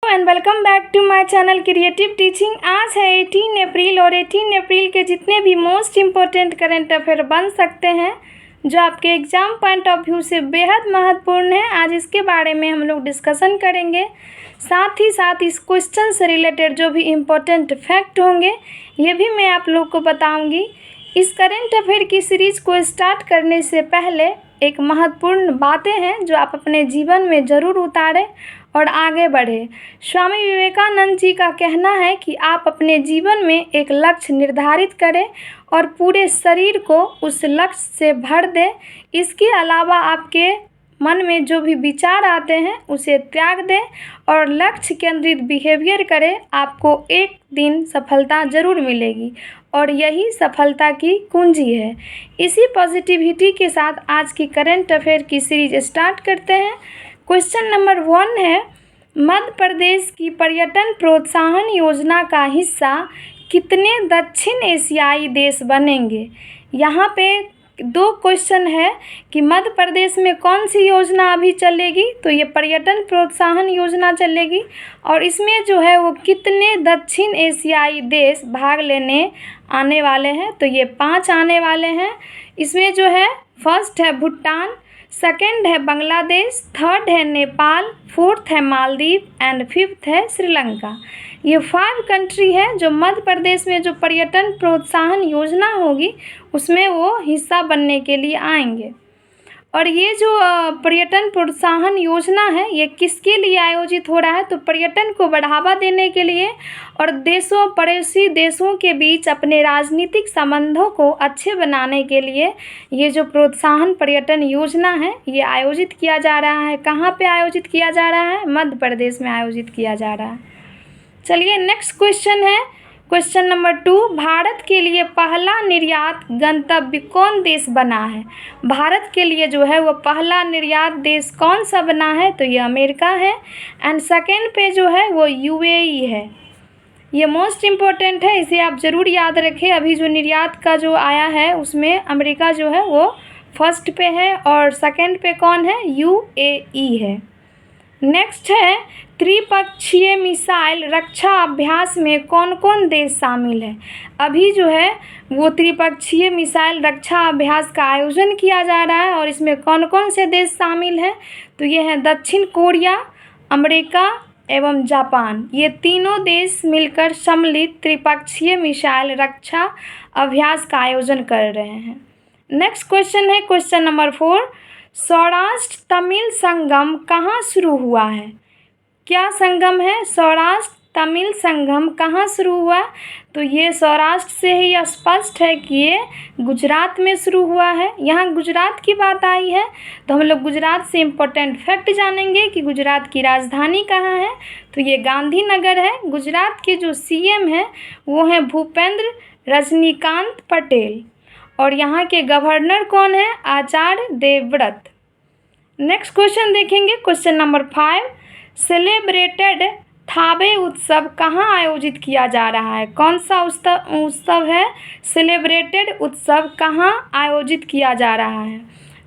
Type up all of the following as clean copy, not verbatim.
And welcome back to my channel creative teaching. आज है 18 अप्रैल और 18 अप्रैल के जितने भी मोस्ट इम्पोर्टेंट करंट अफेयर बन सकते हैं जो आपके एग्ज़ाम पॉइंट ऑफ व्यू से बेहद महत्वपूर्ण है, आज इसके बारे में हम लोग डिस्कशन करेंगे। साथ ही साथ इस क्वेश्चन से रिलेटेड जो भी इम्पोर्टेंट फैक्ट होंगे ये भी मैं आप लोग को बताऊंगी। इस करंट अफेयर की सीरीज़ को स्टार्ट करने से पहले एक महत्वपूर्ण बातें हैं जो आप अपने जीवन में ज़रूर उतारें और आगे बढ़े। स्वामी विवेकानंद जी का कहना है कि आप अपने जीवन में एक लक्ष्य निर्धारित करें और पूरे शरीर को उस लक्ष्य से भर दें। इसके अलावा आपके मन में जो भी विचार आते हैं उसे त्याग दें और लक्ष्य केंद्रित बिहेवियर करें। आपको एक दिन सफलता ज़रूर मिलेगी और यही सफलता की कुंजी है। इसी पॉजिटिविटी के साथ आज की करंट अफेयर की सीरीज स्टार्ट करते हैं। क्वेश्चन नंबर 1 है, मध्य प्रदेश की पर्यटन प्रोत्साहन योजना का हिस्सा कितने दक्षिण एशियाई देश बनेंगे। यहाँ पे 2 क्वेश्चन है कि मध्य प्रदेश में कौन सी योजना अभी चलेगी, तो ये पर्यटन प्रोत्साहन योजना चलेगी और इसमें जो है वो कितने दक्षिण एशियाई देश भाग लेने आने वाले हैं, तो ये 5 आने वाले हैं। इसमें जो है फर्स्ट है भूटान, सेकंड है बांग्लादेश, थर्ड है नेपाल, फोर्थ है मालदीव एंड फिफ्थ है श्रीलंका। ये 5 कंट्री है जो मध्य प्रदेश में जो पर्यटन प्रोत्साहन योजना होगी उसमें वो हिस्सा बनने के लिए आएंगे। और ये जो पर्यटन प्रोत्साहन योजना है ये किसके लिए आयोजित हो रहा है, तो पर्यटन को बढ़ावा देने के लिए और पड़ोसी देशों के बीच अपने राजनीतिक संबंधों को अच्छे बनाने के लिए ये जो प्रोत्साहन पर्यटन योजना है ये आयोजित किया जा रहा है। कहाँ पे आयोजित किया जा रहा है, मध्य प्रदेश में आयोजित किया जा रहा है। चलिए नेक्स्ट क्वेश्चन है, क्वेश्चन नंबर 2, भारत के लिए पहला निर्यात गंतव्य कौन देश बना है। भारत के लिए जो है वो पहला निर्यात देश कौन सा बना है, तो ये अमेरिका है एंड सेकेंड पे जो है वो यूएई है। ये मोस्ट इम्पोर्टेंट है, इसे आप ज़रूर याद रखें। अभी जो निर्यात का जो आया है उसमें अमेरिका जो है वो फर्स्ट पे है और सेकेंड पे कौन है, यूएई है। नेक्स्ट है, त्रिपक्षीय मिसाइल रक्षा अभ्यास में कौन कौन देश शामिल है। अभी जो है वो त्रिपक्षीय मिसाइल रक्षा अभ्यास का आयोजन किया जा रहा है और इसमें कौन कौन से देश शामिल हैं, तो ये हैं दक्षिण कोरिया, अमेरिका एवं जापान। ये तीनों देश मिलकर सम्मिलित त्रिपक्षीय मिसाइल रक्षा अभ्यास का आयोजन कर रहे हैं। नेक्स्ट क्वेश्चन है, क्वेश्चन नंबर 4, सौराष्ट्र तमिल संगम कहाँ शुरू हुआ है। क्या संगम है, सौराष्ट्र तमिल संगम कहाँ शुरू हुआ, तो ये सौराष्ट्र से ही स्पष्ट है कि ये गुजरात में शुरू हुआ है। यहाँ गुजरात की बात आई है तो हम लोग गुजरात से इम्पोर्टेंट फैक्ट जानेंगे कि गुजरात की राजधानी कहाँ है, तो ये गांधीनगर है। गुजरात के जो सीएम हैं वो हैं भूपेंद्र रजनीकांत पटेल और यहाँ के गवर्नर कौन है, आचार्य देवव्रत। नेक्स्ट क्वेश्चन देखेंगे, क्वेश्चन नंबर 5, सेलिब्रेटेड थाबे उत्सव कहाँ आयोजित किया जा रहा है। कौन सा उत्सव है, सेलिब्रेटेड उत्सव कहाँ आयोजित किया जा रहा है,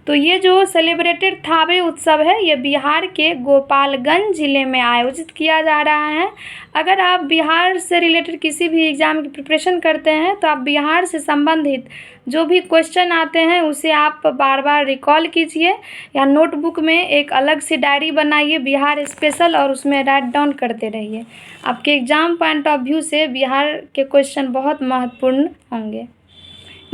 तो ये जो सेलिब्रेटेड थाबे उत्सव है ये बिहार के गोपालगंज ज़िले में आयोजित किया जा रहा है। अगर आप बिहार से रिलेटेड किसी भी एग्ज़ाम की प्रिपरेशन करते हैं तो आप बिहार से संबंधित जो भी क्वेश्चन आते हैं उसे आप बार बार रिकॉल कीजिए या नोटबुक में एक अलग से डायरी बनाइए बिहार स्पेशल और उसमें राइट डाउन करते रहिए। आपके एग्ज़ाम पॉइंट ऑफ व्यू से बिहार के क्वेश्चन बहुत महत्वपूर्ण होंगे।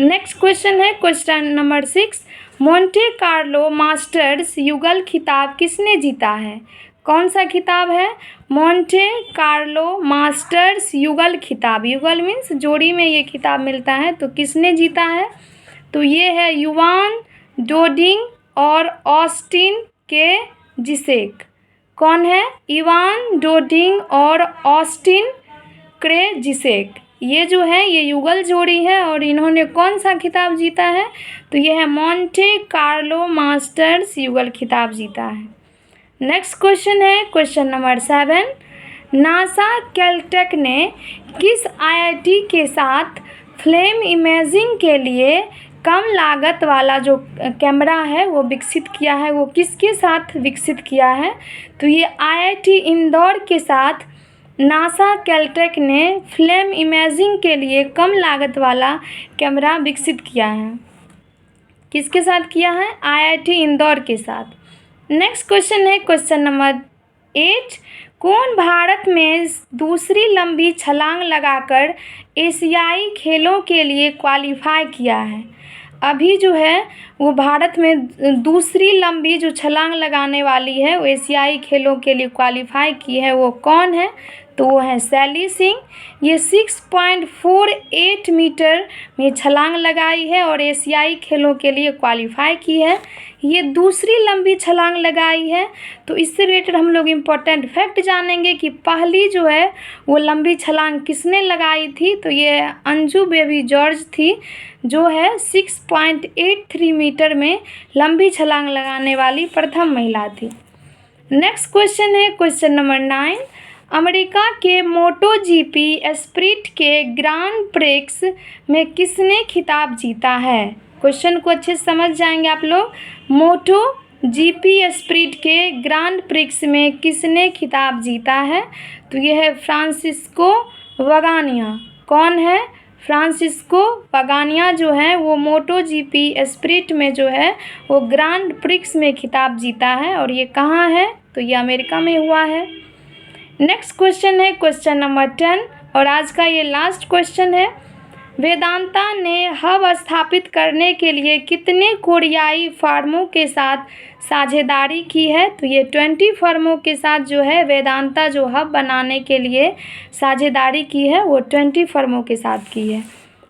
नेक्स्ट क्वेश्चन है, question number 6, Monte Carlo masters युगल खिताब किसने जीता है। कौन सा खिताब है, मोंटे कार्लो मास्टर्स युगल खिताब। युगल मीन्स जोड़ी में ये खिताब मिलता है, तो किसने जीता है, तो ये है युवान डोडिंग और ऑस्टिन के जिसेक। कौन है, इवान डोडिंग और ऑस्टिन क्रेजिसेक। ये जो है ये युगल जोड़ी है और इन्होंने कौन सा खिताब जीता है, तो ये है मोंटे कार्लो मास्टर्स युगल खिताब जीता है। नेक्स्ट क्वेश्चन है, क्वेश्चन नंबर 7, नासा कैलटेक ने किस आईआईटी के साथ फ्लेम इमेजिंग के लिए कम लागत वाला जो कैमरा है वो विकसित किया है, वो किसके साथ विकसित किया है? तो ये आईआईटी इंदौर के साथ नासा कैलटेक ने फ्लेम इमेजिंग के लिए कम लागत वाला कैमरा विकसित किया है। किसके साथ किया है? आईआईटी इंदौर के साथ। नेक्स्ट क्वेश्चन है क्वेश्चन नंबर 8। कौन भारत में दूसरी लंबी छलांग लगाकर एशियाई खेलों के लिए क्वालिफाई किया है? अभी जो है वो भारत में दूसरी लंबी जो छलांग लगाने वाली है वो एशियाई खेलों के लिए क्वालिफाई की है, वो कौन है? तो वो है शैली सिंह। ये 6.48 मीटर में छलांग लगाई है और एशियाई खेलों के लिए क्वालिफाई की है। ये दूसरी लंबी छलांग लगाई है। तो इससे रिलेटेड हम लोग इम्पोर्टेंट फैक्ट जानेंगे कि पहली जो है वो लंबी छलांग किसने लगाई थी? तो ये अंजू बेबी जॉर्ज थी, जो है 6.83 मीटर में लंबी छलांग लगाने वाली प्रथम महिला थी। नेक्स्ट क्वेश्चन है क्वेश्चन नंबर 9। अमेरिका के मोटो जीपी स्प्रिट के ग्रांड प्रिक्स में किसने खिताब जीता है? क्वेश्चन को अच्छे से समझ जाएंगे आप लोग। मोटो जीपी स्प्रिट के ग्रांड प्रिक्स में किसने खिताब जीता है? तो यह है फ्रांसिस्को वगानिया। कौन है? फ्रांसिस्को वगानिया जो है वो मोटो जीपी स्प्रिट में जो है वो ग्रांड प्रिक्स में खिताब जीता है, और ये कहाँ है? तो ये अमेरिका में हुआ है। नेक्स्ट क्वेश्चन है क्वेश्चन नंबर 10 और आज का ये लास्ट क्वेश्चन है। वेदांता ने हब स्थापित करने के लिए कितने कोरियाई फर्मों के साथ साझेदारी की है? तो ये 20 फर्मों के साथ जो है वेदांता जो हब बनाने के लिए साझेदारी की है वो 20 फर्मों के साथ की है।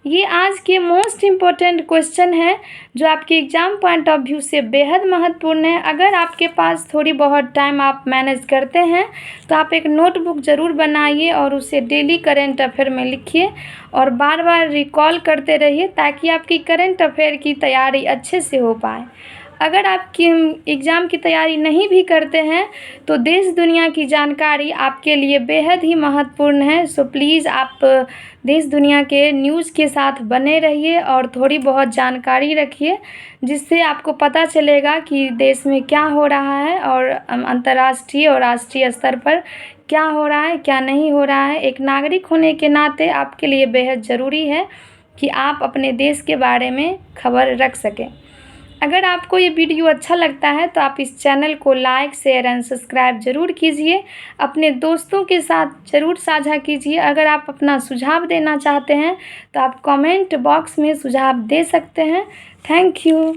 ये आज के मोस्ट इम्पोर्टेंट क्वेश्चन है जो आपके एग्ज़ाम पॉइंट ऑफ व्यू से बेहद महत्वपूर्ण है। अगर आपके पास थोड़ी बहुत टाइम आप मैनेज करते हैं तो आप एक नोटबुक ज़रूर बनाइए और उसे डेली करंट अफेयर में लिखिए और बार बार रिकॉल करते रहिए ताकि आपकी करंट अफेयर की तैयारी अच्छे से हो पाए। अगर आपकी एग्ज़ाम की तैयारी नहीं भी करते हैं तो देश दुनिया की जानकारी आपके लिए बेहद ही महत्वपूर्ण है। सो प्लीज़ आप देश दुनिया के न्यूज़ के साथ बने रहिए और थोड़ी बहुत जानकारी रखिए, जिससे आपको पता चलेगा कि देश में क्या हो रहा है और अंतर्राष्ट्रीय और राष्ट्रीय स्तर पर क्या हो रहा है, क्या नहीं हो रहा है। एक नागरिक होने के नाते आपके लिए बेहद ज़रूरी है कि आप अपने देश के बारे में खबर रख सकें। अगर आपको ये वीडियो अच्छा लगता है तो आप इस चैनल को लाइक, शेयर एंड सब्सक्राइब ज़रूर कीजिए। अपने दोस्तों के साथ ज़रूर साझा कीजिए। अगर आप अपना सुझाव देना चाहते हैं तो आप कमेंट बॉक्स में सुझाव दे सकते हैं। Thank you.